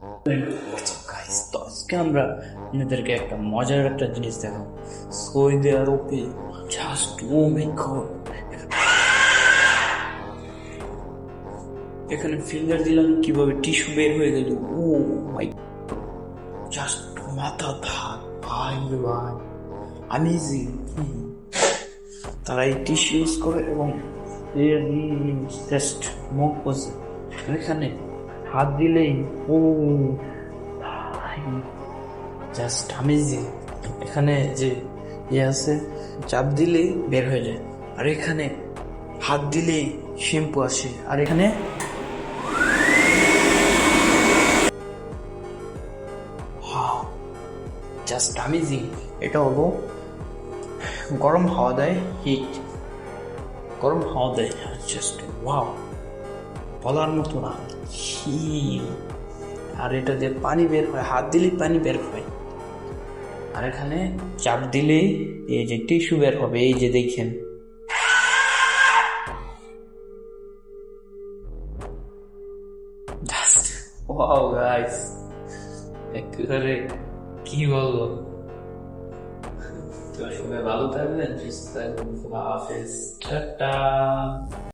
Guys, তো আজকে আমরা আপনাদেরকে একটা মজার একটা জিনিস দেখাবো। সৌদি আরবে জাস্ট ও মাই গড, এখানে ফিঙ্গার দিলাম কিভাবে টিস্যু বের হয়ে গেল। ও মাই, জাস্ট মাথা ভাত ভাই রে ভাই, আমেজিং। তারা এই টিস্যু ইউজ করে এবং জাস্ট মুখ বসে এখানে হাত দিলেই ও জাস্ট আমেজিং। এখানে যে ইয়ে আছে, চাপ দিলেই বের হয়ে যায়, আর এখানে হাত দিলেই শ্যাম্পু আসে, আর এখানে জাস্ট আমেজিং। এটা হলো গরম হাওয়া দেয়, হিট গরম হাওয়া দেয়, জাস্ট ওয়াও, বলার মতো না। আর এটা দিয়ে পানি বের হয়, হাত দিলেই পানি বের হয়, আর এখানে চাপ দিলেই এই যে টিস্যু বের হবে, এই যে দেখেন। জাস্ট ওয়াও গাইস, একেবারে কি বলবো। তো সবাই ভালো থাকবেন, সুস্থ থাকবেন, হাফেজ, টাটা।